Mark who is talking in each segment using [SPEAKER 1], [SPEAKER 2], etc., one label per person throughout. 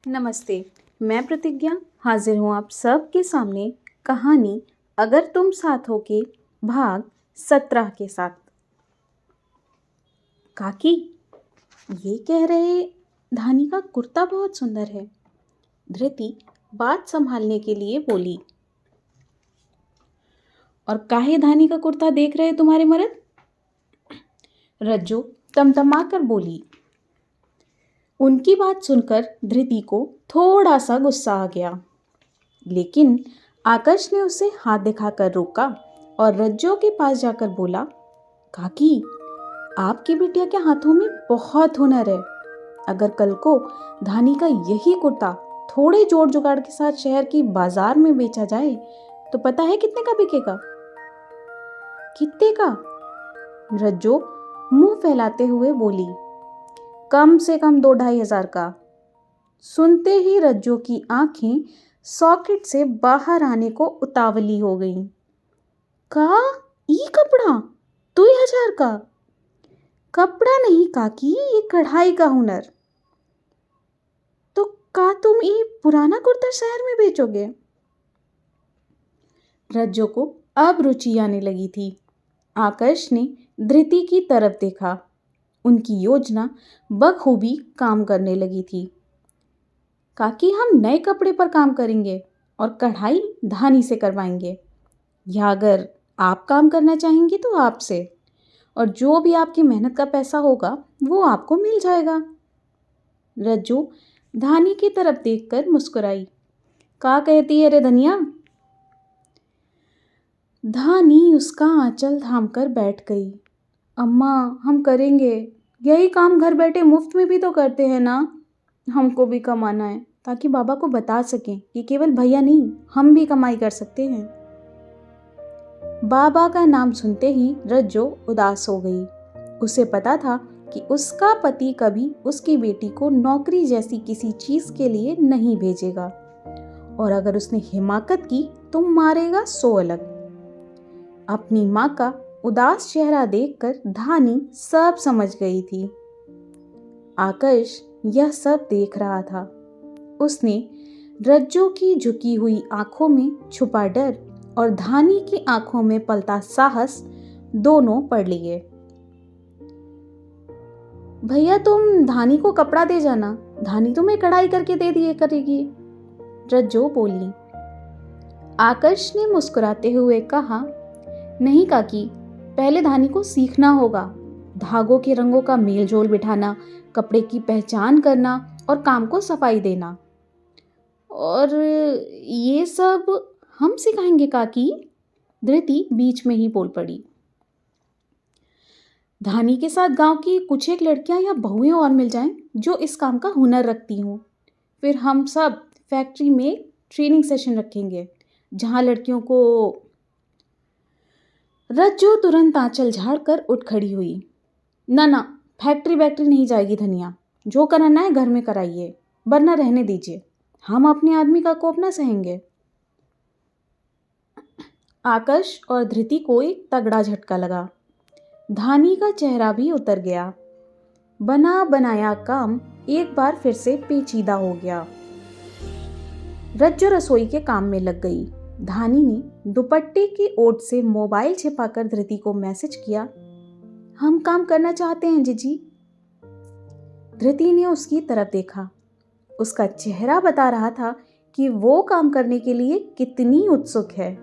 [SPEAKER 1] नमस्ते। मैं प्रतिज्ञा हाजिर हूँ आप सबके सामने कहानी अगर तुम साथ हो के भाग 17 के साथ। काकी, ये कह रहे धानी का कुर्ता बहुत सुंदर है। धृति बात संभालने के लिए बोली। और काहे धानी का कुर्ता देख रहे तुम्हारे मर्द? रज्जो तमतमा कर बोली। उनकी बात सुनकर धृति को थोड़ा सा गुस्सा आ गया, लेकिन आकाश ने उसे हाथ दिखाकर रोका और रज्जो के पास जाकर बोला, काकी, आपकी बिटिया के हाथों में बहुत हुनर है। अगर कल को धानी का यही कुर्ता थोड़े जोड़ जुगाड़ के साथ शहर की बाजार में बेचा जाए तो पता है कितने का बिकेगा? कितने का? रज्जो मुंह फैलाते हुए बोली। कम से कम 2-2.5 हजार का। सुनते ही रज्जो की आंखें सॉकेट से बाहर आने को उतावली हो गईं। का ई कपड़ा 2 हजार का? कपड़ा नहीं काकी, ये कढ़ाई का हुनर। तो का तुम ये पुराना कुर्ता शहर में बेचोगे? रज्जो को अब रुचि आने लगी थी। आकाश ने धृति की तरफ देखा। उनकी योजना बखूबी काम करने लगी थी। काकी, हम नए कपड़े पर काम करेंगे और कढ़ाई धानी से करवाएंगे, या अगर आप काम करना चाहेंगी तो आपसे, और जो भी आपकी मेहनत का पैसा होगा वो आपको मिल जाएगा। रज्जू धानी की तरफ देखकर मुस्कुराई। का कहती है रे धनिया? धानी उसका आंचल थामकर बैठ गई। अम्मा, हम करेंगे। यही काम घर बैठे मुफ्त में भी तो करते हैं ना। हमको भी कमाना है ताकि बाबा को बता सकें कि केवल भैया नहीं, हम भी कमाई कर सकते हैं। बाबा का नाम सुनते ही रज्जो उदास हो गई। उसे पता था कि उसका पति कभी उसकी बेटी को नौकरी जैसी किसी चीज के लिए नहीं भेजेगा, और अगर उसने हिमाकत की तो मारेगा 100 अलग। अपनी माँ का उदास चेहरा देखकर धानी सब समझ गई थी। आकाश यह सब देख रहा था। उसने रज्जो की झुकी हुई आंखों में छुपा डर और धानी की आंखों में पलता साहस दोनों पढ़ लिए। भैया, तुम धानी को कपड़ा दे जाना, धानी तुम्हें कढ़ाई करके दे दिए करेगी, रज्जो बोली। आकाश ने मुस्कुराते हुए कहा, नहीं काकी, पहले धानी को सीखना होगा। धागों के रंगों का मेल जोल बिठाना, कपड़े की पहचान करना और काम को सफाई देना। और ये सब हम सिखाएंगे काकी, धृति बीच में ही बोल पड़ी। धानी के साथ गांव की कुछ एक लड़कियां या बहुएं और मिल जाएं जो इस काम का हुनर रखती हों। फिर हम सब फैक्ट्री में ट्रेनिंग सेशन रखेंगे जहां लड़कियों को। रज्जो तुरंत आंचल झाड़कर उठ खड़ी हुई। ना, फैक्ट्री नहीं जाएगी धनिया। जो कराना है घर में कराइए, वरना रहने दीजिए। हम अपने आदमी का कोप ना सहेंगे। आकाश और धृति को एक तगड़ा झटका लगा। धानी का चेहरा भी उतर गया। बना बनाया काम एक बार फिर से पेचीदा हो गया। रज्जो रसोई के काम में लग गई। धानी ने दुपट्टे की ओट से मोबाइल छिपाकर धृति को मैसेज किया, हम काम करना चाहते हैं जीजी। धृति ने उसकी तरफ देखा। उसका चेहरा बता रहा था कि वो काम करने के लिए कितनी उत्सुक है।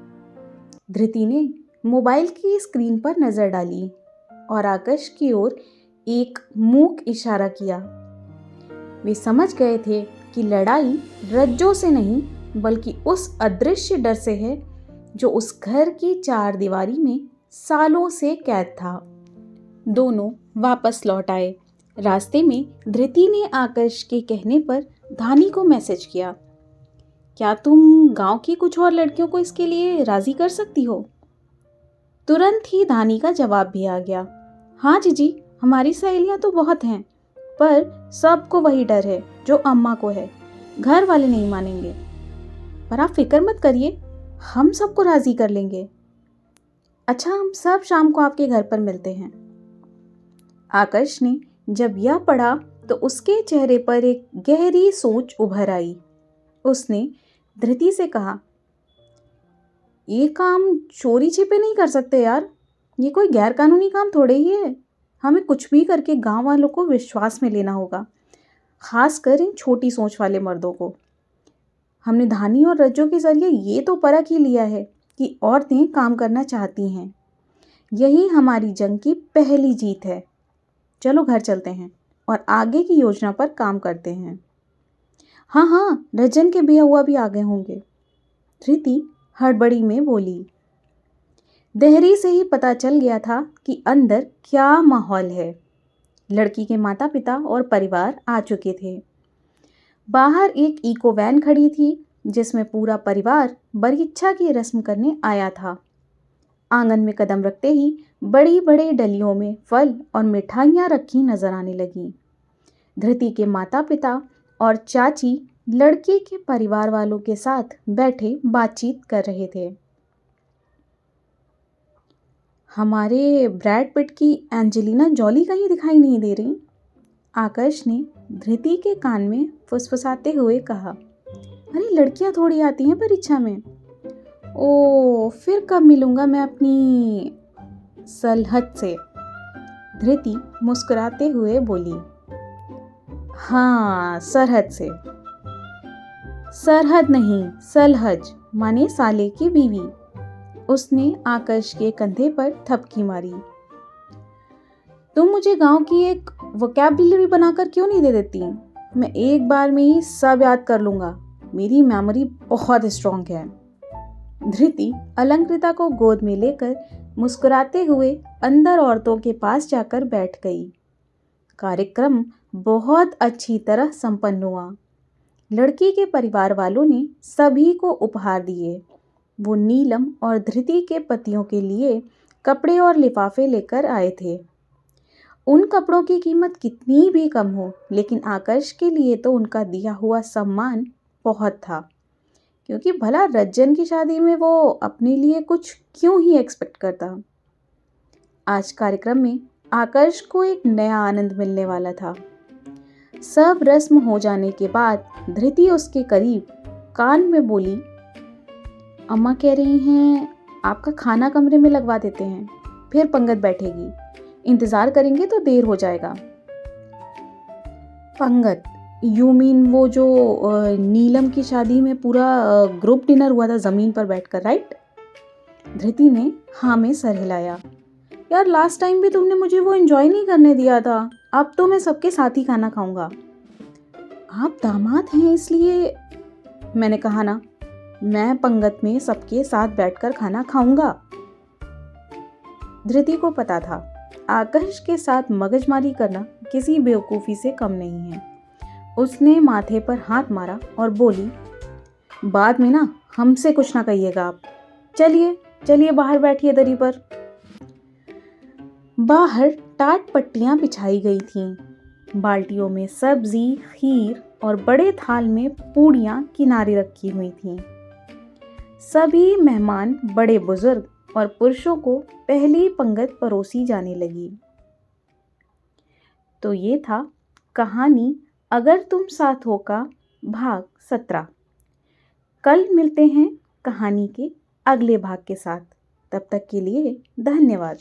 [SPEAKER 1] धृति ने मोबाइल की स्क्रीन पर नजर डाली और आकाश की ओर एक मूक इशारा किया। वे समझ गए थे कि लड़ाई रज्जो से नहीं बल्कि उस अदृश्य डर से है जो उस घर की 4 दीवारी में सालों से कैद था। दोनों वापस लौट आए। रास्ते में धृति ने आकाश के कहने पर धानी को मैसेज किया, क्या तुम गांव की कुछ और लड़कियों को इसके लिए राजी कर सकती हो? तुरंत ही धानी का जवाब भी आ गया, हाँ जीजी, हमारी सहेलियां तो बहुत हैं, पर सबको वही डर है जो अम्मा को है। घर वाले नहीं मानेंगे, पर आप फिक्र मत करिए, हम सबको राजी कर लेंगे। अच्छा, हम सब शाम को आपके घर पर मिलते हैं। आकाश ने जब यह पढ़ा तो उसके चेहरे पर एक गहरी सोच उभर आई। उसने धृति से कहा, ये काम चोरी छिपे नहीं कर सकते यार, ये कोई गैर कानूनी काम थोड़े ही है। हमें कुछ भी करके गांव वालों को विश्वास में लेना होगा, खासकर इन छोटी सोच वाले मर्दों को। हमने धानी और रज्जो के जरिए ये तो परख ही लिया है कि औरतें काम करना चाहती हैं। यही हमारी जंग की पहली जीत है। चलो घर चलते हैं और आगे की योजना पर काम करते हैं। हाँ हाँ, रजन के भैया हुआ भी आ गए होंगे, धृति हड़बड़ी में बोली। देहरी से ही पता चल गया था कि अंदर क्या माहौल है। लड़की के माता पिता और परिवार आ चुके थे। बाहर एक इको वैन खड़ी थी जिसमें पूरा परिवार बरीच्छा की रस्म करने आया था। आंगन में कदम रखते ही बड़ी बड़े डलियों में फल और मिठाइयाँ रखी नजर आने लगीं। धृति के माता पिता और चाची लड़के के परिवार वालों के साथ बैठे बातचीत कर रहे थे। हमारे ब्रैड पिट की एंजेलिना जॉली कहीं दिखाई नहीं दे रही, आकाश ने धृति के कान में फुसफुसाते हुए कहा। अरे लड़कियां थोड़ी आती हैं परीक्षा में। ओ, फिर कब मिलूंगा मैं अपनी सलहद से, धृति मुस्कुराते हुए बोली। हाँ, सरहद से। सरहद नहीं, सलहज माने साले की बीवी। उसने आकाश के कंधे पर थपकी मारी। तुम मुझे गांव की एक वोकैबुलरी बनाकर क्यों नहीं दे देती? मैं एक बार में ही सब याद कर लूंगा। मेरी मेमोरी बहुत स्ट्रांग है। धृति अलंकृता को गोद में लेकर मुस्कुराते हुए अंदर औरतों के पास जाकर बैठ गई। कार्यक्रम बहुत अच्छी तरह संपन्न हुआ। लड़की के परिवार वालों ने सभी को उपहार दिए। वो नीलम और धृति के पतियों के लिए कपड़े और लिफाफे लेकर आए थे। उन कपड़ों की कीमत कितनी भी कम हो, लेकिन आकाश के लिए तो उनका दिया हुआ सम्मान बहुत था, क्योंकि भला रज्जन की शादी में वो अपने लिए कुछ क्यों ही एक्सपेक्ट करता। आज कार्यक्रम में आकाश को एक नया आनंद मिलने वाला था। सब रस्म हो जाने के बाद धृति उसके करीब कान में बोली, अम्मा कह रही हैं आपका खाना कमरे में लगवा देते हैं, फिर पंगत बैठेगी। इंतजार करेंगे तो देर हो जाएगा। पंगत? यू मीन वो जो नीलम की शादी में पूरा ग्रुप डिनर हुआ था ज़मीन पर बैठकर, राइट? धृति ने हाँ में सर हिलाया। यार लास्ट टाइम भी तुमने मुझे वो एंजॉय नहीं करने दिया था। अब तो मैं सबके साथ ही खाना खाऊंगा। आप दामाद हैं इसलिए। मैंने कहा ना, मैं पंगत में सबके साथ बैठकर खाना खाऊंगा। धृति को पता था आकाश के साथ मगजमारी करना किसी बेवकूफ़ी से कम नहीं है। उसने माथे पर हाथ मारा और बोली, बाद में ना हमसे कुछ ना कहिएगा आप। चलिए चलिए बाहर बैठिए दरी पर। बाहर टाट पट्टियां बिछाई गई थीं। बाल्टियों में सब्जी, खीर और बड़े थाल में पूड़ियां किनारे रखी हुई थीं। सभी मेहमान, बड़े बुजुर्ग और पुरुषों को पहली पंगत परोसी जाने लगी। तो ये था कहानी अगर तुम साथ हो का भाग 17। कल मिलते हैं कहानी के अगले भाग के साथ। तब तक के लिए धन्यवाद।